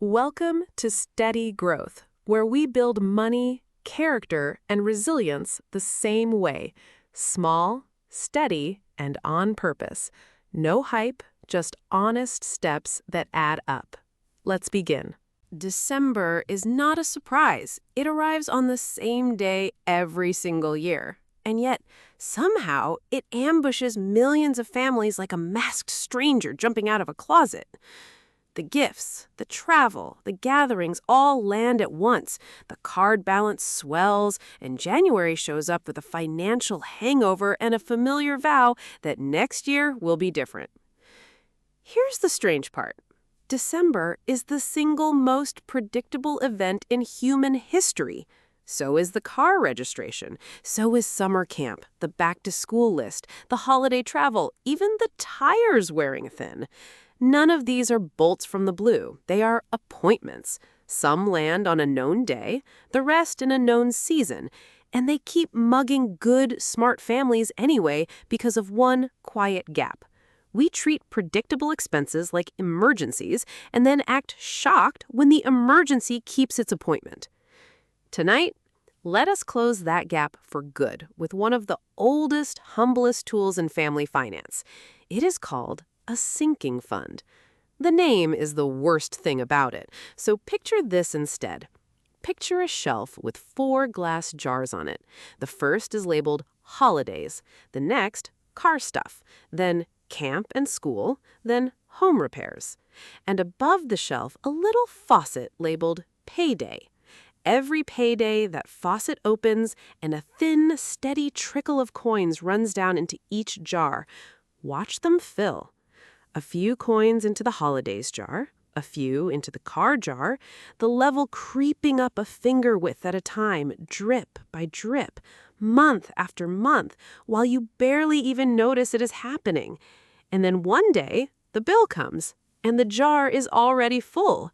Welcome to Steady Growth, where we build money, character, and resilience the same way. Small, steady, and on purpose. No hype, just honest steps that add up. Let's begin. December is not a surprise. It arrives on the same day every single year. And yet, somehow, it ambushes millions of families like a masked stranger jumping out of a closet. The gifts, the travel, the gatherings all land at once. The card balance swells, and January shows up with a financial hangover and a familiar vow that next year will be different. Here's the strange part. December is the single most predictable event in human history. So is the car registration. So is summer camp, the back-to-school list, the holiday travel, even the tires wearing thin. None of these are bolts from the blue. They are appointments. Some land on a known day, the rest in a known season, and they keep mugging good, smart families anyway because of one quiet gap. We treat predictable expenses like emergencies and then act shocked when the emergency keeps its appointment. Tonight, let us close that gap for good with one of the oldest, humblest tools in family finance. It is called a sinking fund. The name is the worst thing about it, so picture this instead. Picture a shelf with 4 glass jars on it. The first is labeled holidays, the next car stuff, then camp and school, then home repairs. And above the shelf, a little faucet labeled payday. Every payday, that faucet opens and a thin, steady trickle of coins runs down into each jar. Watch them fill. A few coins into the holidays jar, a few into the car jar, the level creeping up a finger width at a time, drip by drip, month after month, while you barely even notice it is happening. And then one day, the bill comes, and the jar is already full.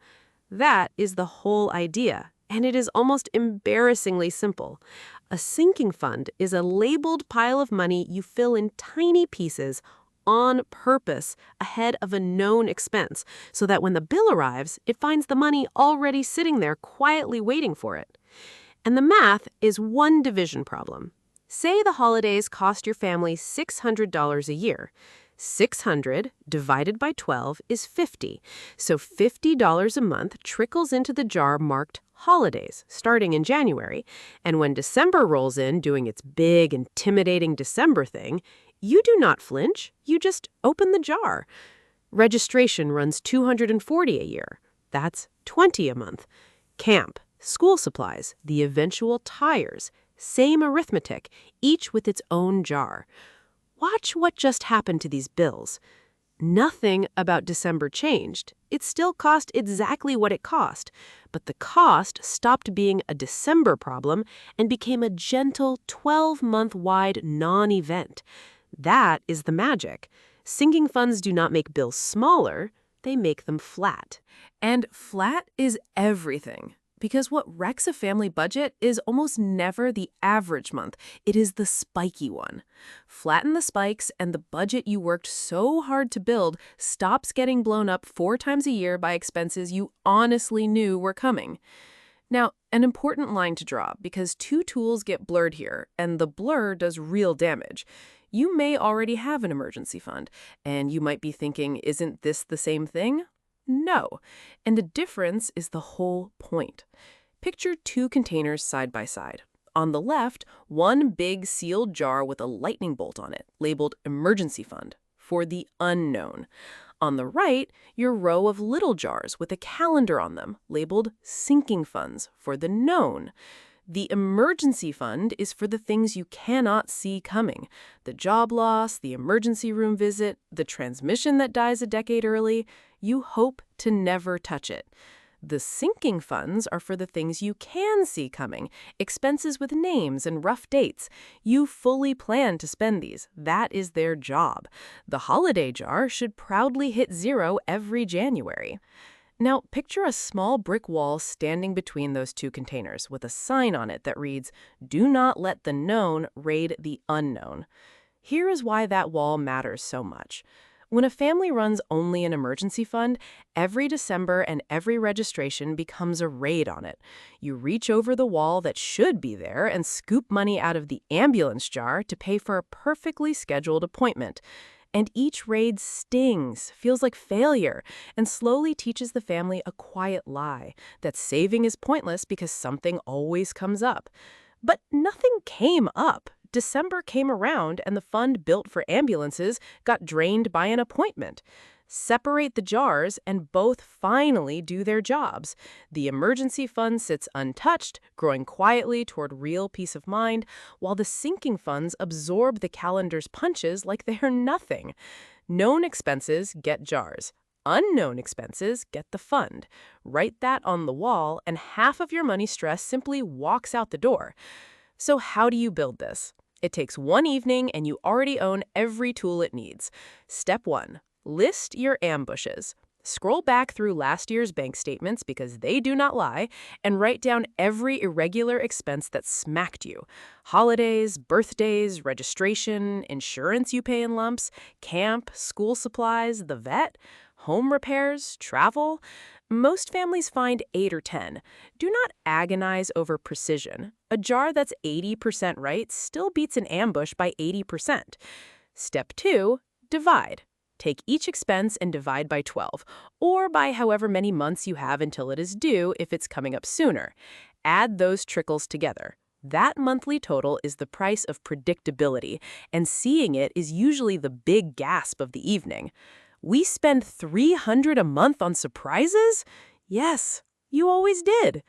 That is the whole idea, and it is almost embarrassingly simple. A sinking fund is a labeled pile of money you fill in tiny pieces on purpose ahead of a known expense, so that when the bill arrives, it finds the money already sitting there quietly waiting for it. And the math is one division problem. Say the holidays cost your family $600 a year. 600 divided by 12 is 50. So $50 a month trickles into the jar marked holidays, starting in January. And when December rolls in doing its big, intimidating December thing, you do not flinch, you just open the jar. Registration runs $240 a year. That's $20 a month. Camp, school supplies, the eventual tires, same arithmetic, each with its own jar. Watch what just happened to these bills. Nothing about December changed. It still cost exactly what it cost, but the cost stopped being a December problem and became a gentle 12-month-wide non-event. That is the magic. Sinking funds do not make bills smaller, they make them flat. And flat is everything. Because what wrecks a family budget is almost never the average month. It is the spiky one. Flatten the spikes, and the budget you worked so hard to build stops getting blown up 4 times a year by expenses you honestly knew were coming. Now, an important line to draw, because 2 tools get blurred here, and the blur does real damage. You may already have an emergency fund, and you might be thinking, isn't this the same thing? No, and the difference is the whole point. Picture 2 containers side by side. On the left, one big sealed jar with a lightning bolt on it, labeled emergency fund, for the unknown. On the right, your row of little jars with a calendar on them, labeled sinking funds, for the known. The emergency fund is for the things you cannot see coming. The job loss, the emergency room visit, the transmission that dies a decade early. You hope to never touch it. The sinking funds are for the things you can see coming, expenses with names and rough dates. You fully plan to spend these. That is their job. The holiday jar should proudly hit 0 every January. Now, picture a small brick wall standing between those 2 containers with a sign on it that reads, "Do not let the known raid the unknown." Here is why that wall matters so much. When a family runs only an emergency fund, every December and every registration becomes a raid on it. You reach over the wall that should be there and scoop money out of the ambulance jar to pay for a perfectly scheduled appointment. And each raid stings, feels like failure, and slowly teaches the family a quiet lie that saving is pointless because something always comes up. But nothing came up. December came around and the fund built for ambulances got drained by an appointment. Separate the jars and both finally do their jobs. The emergency fund sits untouched, growing quietly toward real peace of mind, while the sinking funds absorb the calendar's punches like they are nothing. Known expenses get jars. Unknown expenses get the fund. Write that on the wall, and half of your money stress simply walks out the door. So how do you build this? It takes one evening and you already own every tool it needs. Step 1. List your ambushes. Scroll back through last year's bank statements because they do not lie, and write down every irregular expense that smacked you. Holidays, birthdays, registration, insurance you pay in lumps, camp, school supplies, the vet, home repairs, travel. Most families find 8 or 10. Do not agonize over precision. A jar that's 80% right still beats an ambush by 80%. Step 2, divide. Take each expense and divide by 12, or by however many months you have until it is due if it's coming up sooner. Add those trickles together. That monthly total is the price of predictability, and seeing it is usually the big gasp of the evening. We spend $300 a month on surprises? Yes, you always did.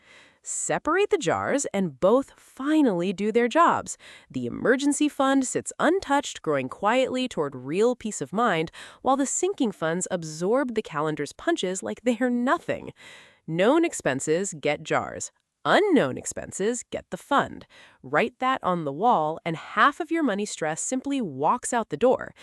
Separate the jars and both finally do their jobs. The emergency fund sits untouched, growing quietly toward real peace of mind, while the sinking funds absorb the calendar's punches like they are nothing. Known expenses get jars. Unknown expenses get the fund. Write that on the wall, and half of your money stress simply walks out the door.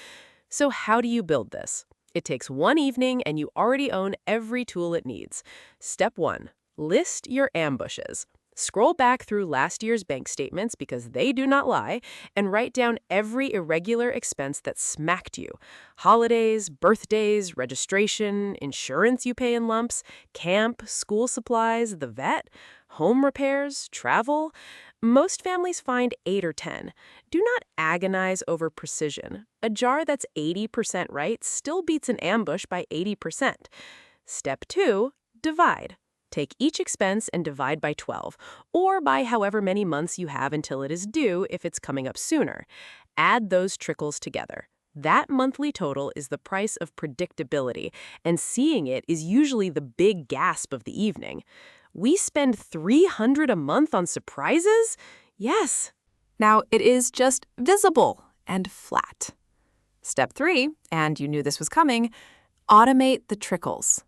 So how do you build this? It takes one evening and you already own every tool it needs. Step 1. List your ambushes. Scroll back through last year's bank statements because they do not lie, and write down every irregular expense that smacked you. Holidays, birthdays, registration, insurance you pay in lumps, camp, school supplies, the vet, home repairs, travel. Most families find 8 or 10. Do not agonize over precision. A jar that's 80% right still beats an ambush by 80%. Step 2, divide. Take each expense and divide by 12, or by however many months you have until it is due if it's coming up sooner. Add those trickles together. That monthly total is the price of predictability, and seeing it is usually the big gasp of the evening. We spend $300 a month on surprises? Yes. Now it is just visible and flat. Step 3, and you knew this was coming, automate the trickles.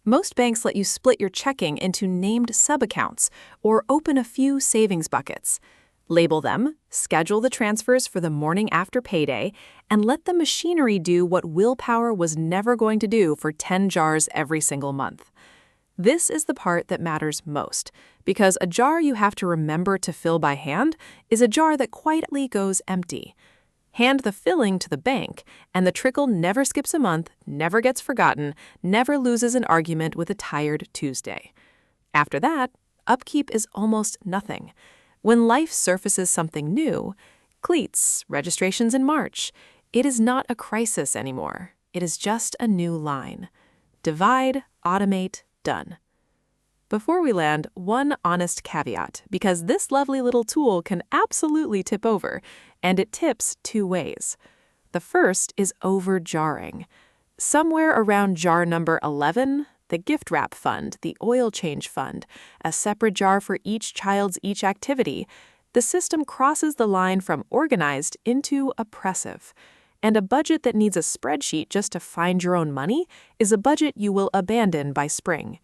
Most banks let you split your checking into named sub-accounts or open a few savings buckets. Label them, schedule the transfers for the morning after payday, and let the machinery do what willpower was never going to do for 10 jars every single month. This is the part that matters most, because a jar you have to remember to fill by hand is a jar that quietly goes empty. Hand the filling to the bank, and the trickle never skips a month, never gets forgotten, never loses an argument with a tired Tuesday. After that, upkeep is almost nothing. When life surfaces something new, cleats, registrations in March, it is not a crisis anymore. It is just a new line. Divide, automate, done. Before we land, one honest caveat, because this lovely little tool can absolutely tip over, and it tips 2 ways. The first is over-jarring. Somewhere around jar number 11, the gift wrap fund, the oil change fund, a separate jar for each child's each activity, the system crosses the line from organized into oppressive. And a budget that needs a spreadsheet just to find your own money is a budget you will abandon by spring.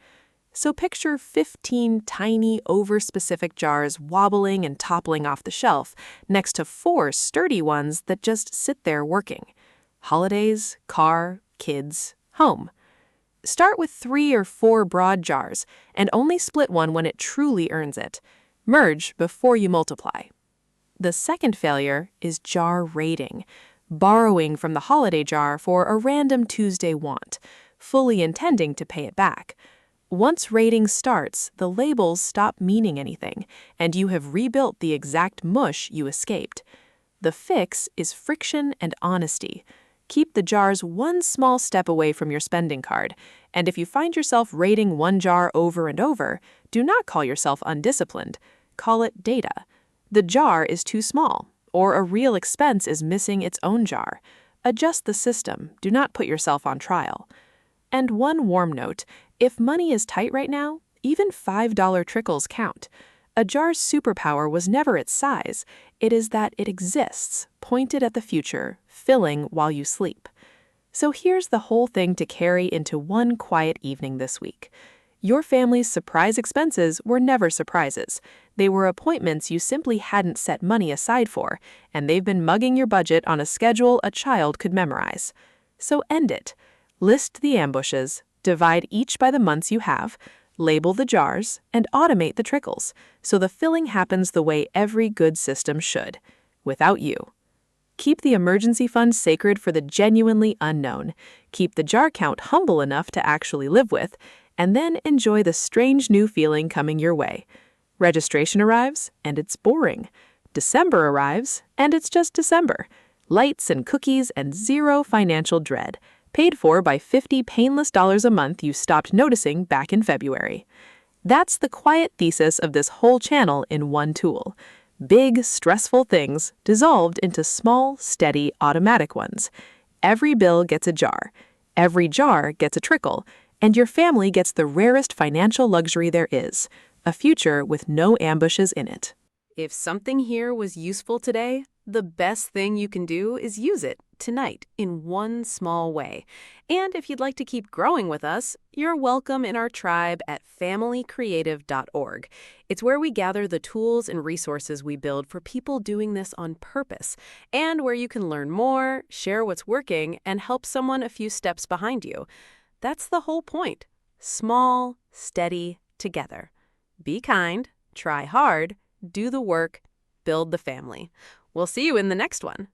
So picture 15 tiny, over-specific jars wobbling and toppling off the shelf next to 4 sturdy ones that just sit there working. Holidays, car, kids, home. Start with 3 or 4 broad jars and only split one when it truly earns it. Merge before you multiply. The second failure is jar rating. borrowing from the holiday jar for a random Tuesday want, fully intending to pay it back. Once raiding starts, the labels stop meaning anything, and you have rebuilt the exact mush you escaped. The fix is friction and honesty. Keep the jars one small step away from your spending card, and if you find yourself raiding one jar over and over, do not call yourself undisciplined. Call it data. The jar is too small, or a real expense is missing its own jar. Adjust the system. Do not put yourself on trial. And one warm note, if money is tight right now, even $5 trickles count. A jar's superpower was never its size. It is that it exists, pointed at the future, filling while you sleep. So here's the whole thing to carry into one quiet evening this week. Your family's surprise expenses were never surprises. They were appointments you simply hadn't set money aside for, and they've been mugging your budget on a schedule a child could memorize. So end it. List the ambushes, divide each by the months you have, label the jars, and automate the trickles, so the filling happens the way every good system should, without you. Keep the emergency fund sacred for the genuinely unknown. Keep the jar count humble enough to actually live with, and then enjoy the strange new feeling coming your way. Registration arrives, and it's boring. December arrives, and it's just December. Lights and cookies and zero financial dread. Paid for by $50 painless a month you stopped noticing back in February. That's the quiet thesis of this whole channel in one tool. Big, stressful things dissolved into small, steady, automatic ones. Every bill gets a jar. Every jar gets a trickle. And your family gets the rarest financial luxury there is, a future with no ambushes in it. If something here was useful today, the best thing you can do is use it tonight in one small way. And if you'd like to keep growing with us, you're welcome in our tribe at familycreative.org. It's where we gather the tools and resources we build for people doing this on purpose, and where you can learn more, share what's working, and help someone a few steps behind you. That's the whole point. Small, steady, together. Be kind, try hard, do the work, build the family. We'll see you in the next one.